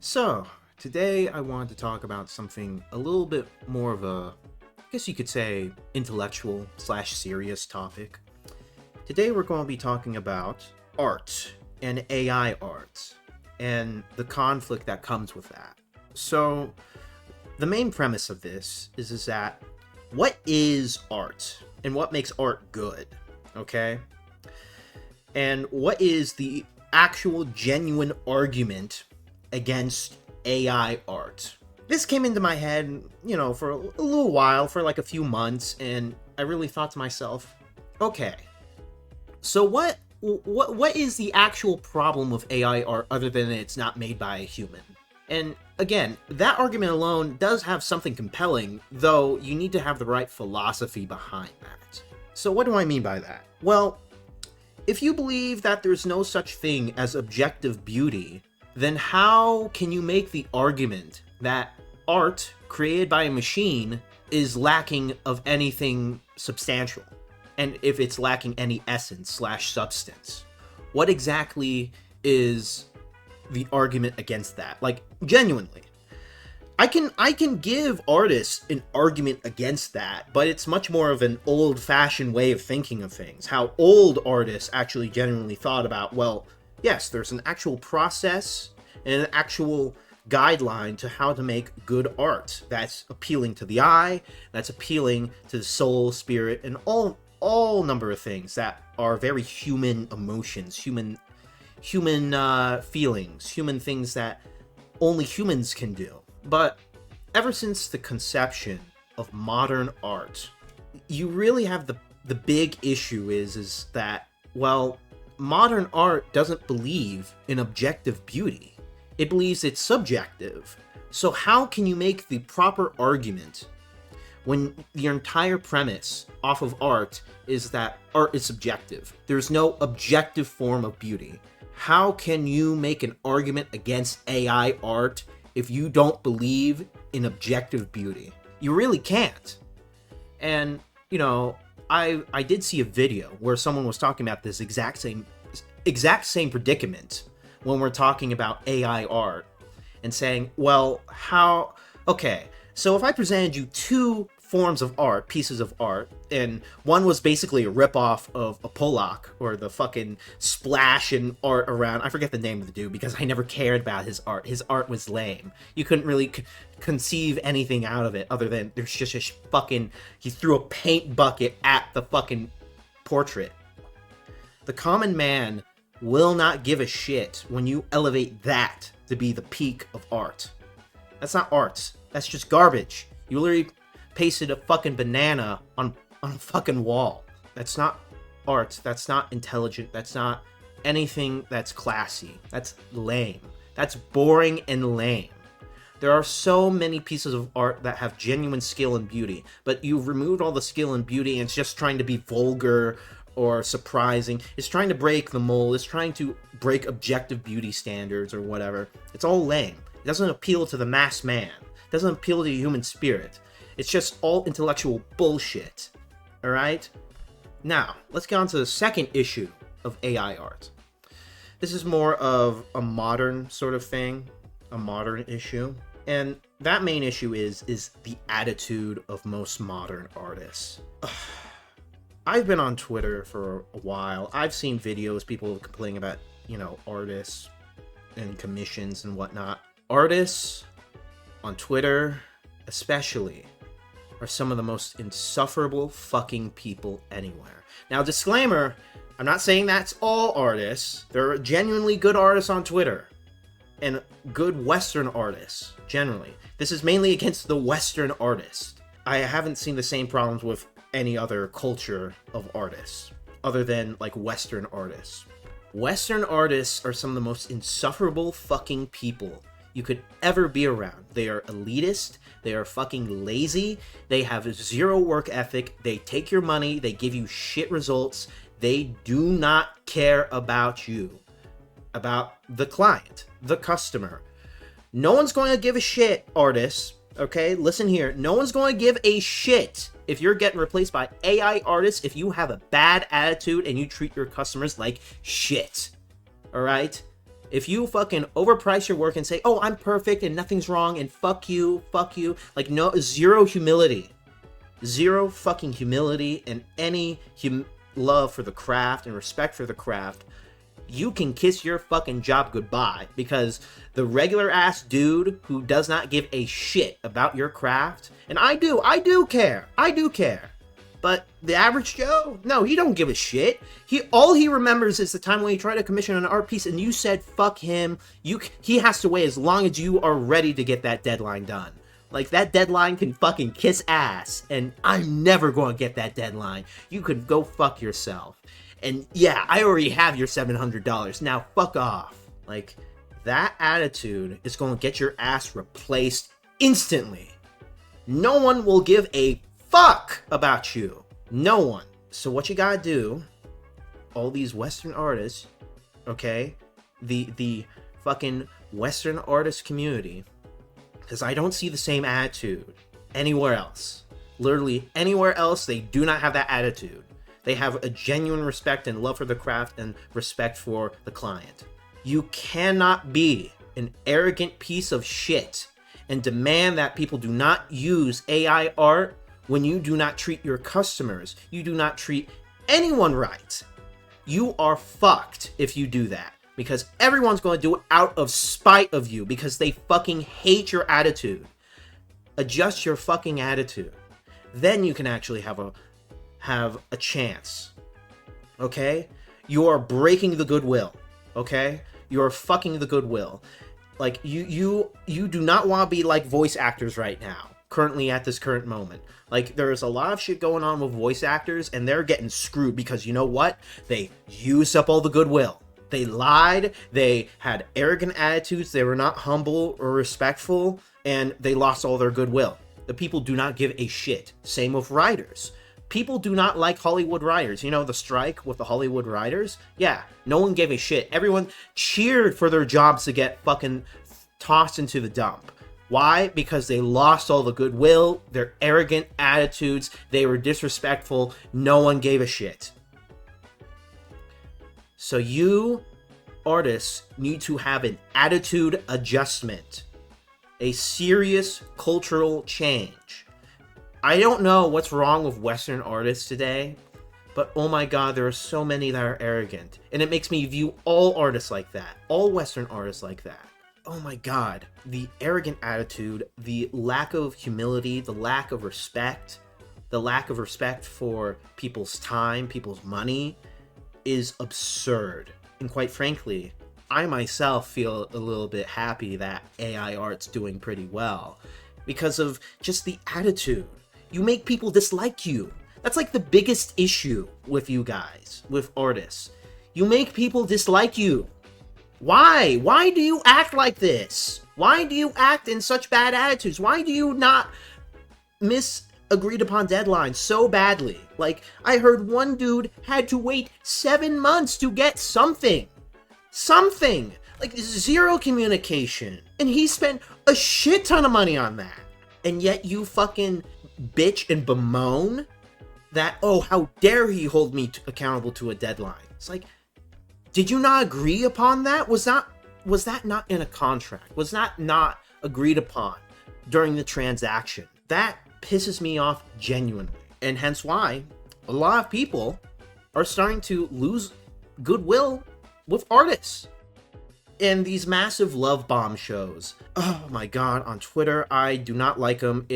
So, today I wanted to talk about something a little bit more of a, I guess you could say, intellectual slash serious topic. Today we're going to be talking about art and AI art and the conflict that comes with that. So, the main premise of this is that what is art and what makes art good, okay? And what is the actual genuine argument against AI art? This came into my head, for a little while, for like a few months, and I really thought to myself, okay, so what is the actual problem with AI art other than it's not made by a human? And again, that argument alone does have something compelling, though you need to have the right philosophy behind that. So what do I mean by that? Well, if you believe that there's no such thing as objective beauty, then how can you make the argument that art created by a machine is lacking of anything substantial? And if it's lacking any essence slash substance? What exactly is the argument against that? Like, genuinely. I can give artists an argument against that, but it's much more of an old-fashioned way of thinking of things. How old artists actually genuinely thought about, well, yes, there's an actual process and an actual guideline to how to make good art that's appealing to the eye, that's appealing to the soul, spirit, and all number of things that are very human emotions, human feelings, human things that only humans can do. But ever since the conception of modern art, you really have the big issue is that, well, modern art doesn't believe in objective beauty. It believes it's subjective. So how can you make the proper argument when your entire premise off of art is that art is subjective? There's no objective form of beauty. How can you make an argument against AI art if you don't believe in objective beauty? You really can't. And, I did see a video where someone was talking about this exact same predicament when we're talking about AI art and saying, well, okay, so if I presented you two forms of art, pieces of art, and one was basically a ripoff of a Pollock or the fucking splash and art around, I forget the name of the dude because I never cared about his art. His art was lame. You couldn't really conceive anything out of it other than there's just a fucking, he threw a paint bucket at the fucking portrait. The common man will not give a shit when you elevate that to be the peak of art. That's not art. That's just garbage. You literally pasted a fucking banana on a fucking wall. That's not art. That's not intelligent. That's not anything that's classy. That's lame. That's boring and lame. There are so many pieces of art that have genuine skill and beauty, but you've removed all the skill and beauty and it's just trying to be vulgar or surprising. It's trying to break the mold. It's trying to break objective beauty standards or whatever. It's all lame. It doesn't appeal to the mass man. It doesn't appeal to the human spirit. It's just all intellectual bullshit. Alright? Now, let's get on to the second issue of AI art. This is more of a modern sort of thing, a modern issue. And that main issue is the attitude of most modern artists. I've been on Twitter for a while. I've seen videos, people complaining about, artists and commissions and whatnot. Artists on Twitter, especially, are some of the most insufferable fucking people anywhere. Now, disclaimer, I'm not saying that's all artists. There are genuinely good artists on Twitter. And good Western artists, generally. This is mainly against the Western artist. I haven't seen the same problems with any other culture of artists, other than, like, Western artists. Western artists are some of the most insufferable fucking people you could ever be around. They are elitist, they are fucking lazy, they have zero work ethic, they take your money, they give you shit results, they do not care about you, about the client, the customer. No one's going to give a shit, artists, okay? Listen here, no one's going to give a shit if you're getting replaced by AI artists if you have a bad attitude and you treat your customers like shit, alright? If you fucking overprice your work and say, oh, I'm perfect and nothing's wrong and fuck you, like no, zero humility. Zero fucking humility and any love for the craft and respect for the craft, you can kiss your fucking job goodbye, because the regular ass dude who does not give a shit about your craft, and I do care, but the average Joe, no, he don't give a shit. All he remembers is the time when he tried to commission an art piece and you said fuck him. He has to wait as long as you are ready to get that deadline done. Like, that deadline can fucking kiss ass, and I'm never going to get that deadline. You could go fuck yourself. And yeah, I already have your $700. Now fuck off. Like, that attitude is going to get your ass replaced instantly. No one will give a fuck about you. No one. So what you gotta do, all these Western artists, okay, the fucking Western artist community, because I don't see the same attitude anywhere else. Literally anywhere else, they do not have that attitude. They have a genuine respect and love for the craft and respect for the client. You cannot be an arrogant piece of shit and demand that people do not use AI art when you do not treat your customers, you do not treat anyone right. You are fucked if you do that, because everyone's going to do it out of spite of you, because they fucking hate your attitude. Adjust your fucking attitude. Then you can actually have a chance. Okay? You are breaking the goodwill. Okay? You are fucking the goodwill. Like, you do not want to be like voice actors right now, currently at this current moment. Like, there's a lot of shit going on with voice actors, and they're getting screwed because, you know what? They used up all the goodwill. They lied, they had arrogant attitudes, they were not humble or respectful, and they lost all their goodwill. The people do not give a shit. Same with writers. People do not like Hollywood writers. You know, the strike with the Hollywood writers? Yeah, no one gave a shit. Everyone cheered for their jobs to get fucking tossed into the dump. Why? Because they lost all the goodwill, their arrogant attitudes, they were disrespectful, no one gave a shit. So you, artists, need to have an attitude adjustment. A serious cultural change. I don't know what's wrong with Western artists today, but oh my god, there are so many that are arrogant. And it makes me view all artists like that. All Western artists like that. Oh my god, the arrogant attitude, the lack of humility, the lack of respect for people's time, people's money is absurd. And quite frankly, I myself feel a little bit happy that AI art's doing pretty well because of just the attitude. You make people dislike you. That's like the biggest issue with you guys, with artists. You make people dislike you. Why? Why do you act like this? Why do you act in such bad attitudes? Why do you not miss agreed upon deadlines so badly? Like, I heard one dude had to wait 7 months to get something. Like, zero communication. And he spent a shit ton of money on that. And yet you fucking bitch and bemoan that, oh, how dare he hold me accountable to a deadline. It's like, did you not agree upon that? Was that not in a contract? Was that not agreed upon during the transaction? That pisses me off genuinely. And hence why a lot of people are starting to lose goodwill with artists. And these massive love bomb shows. Oh my god, on Twitter, I do not like them.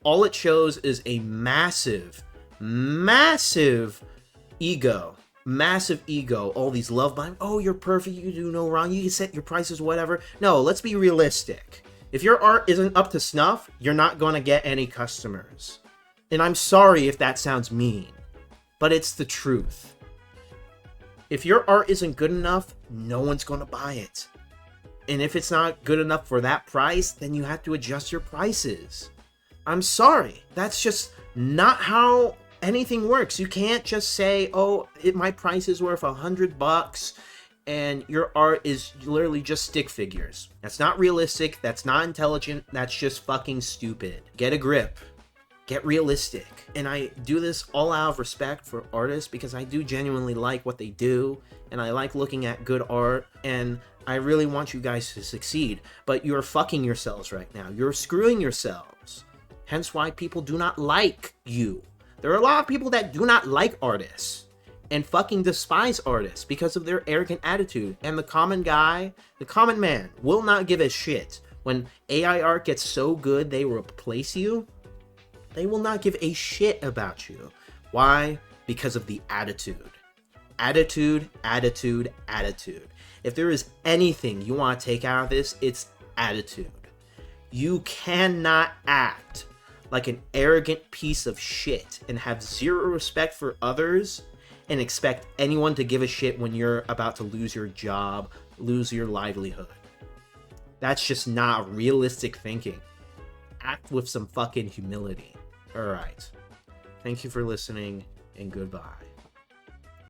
All it shows is a massive ego. Massive ego. All these love bombs. Oh, you're perfect. You do no wrong. You can set your prices, whatever. No, let's be realistic. If your art isn't up to snuff, you're not going to get any customers. And I'm sorry if that sounds mean, but it's the truth. If your art isn't good enough, no one's going to buy it. And if it's not good enough for that price, then you have to adjust your prices. I'm sorry. That's just not how anything works. You can't just say, oh, my price is worth $100 and your art is literally just stick figures. That's not realistic. That's not intelligent. That's just fucking stupid. Get a grip. Get realistic. And I do this all out of respect for artists because I do genuinely like what they do, and I like looking at good art, and I really want you guys to succeed. But you're fucking yourselves right now. You're screwing yourselves. Hence why people do not like you. There are a lot of people that do not like artists and fucking despise artists because of their arrogant attitude. And the common guy, the common man, will not give a shit. When AI art gets so good they replace you, they will not give a shit about you. Why? Because of the attitude. Attitude, attitude, attitude. If there is anything you want to take out of this, it's attitude. You cannot act like an arrogant piece of shit and have zero respect for others and expect anyone to give a shit when you're about to lose your job, lose your livelihood. That's just not realistic thinking. Act with some fucking humility. Alright. Thank you for listening, and goodbye.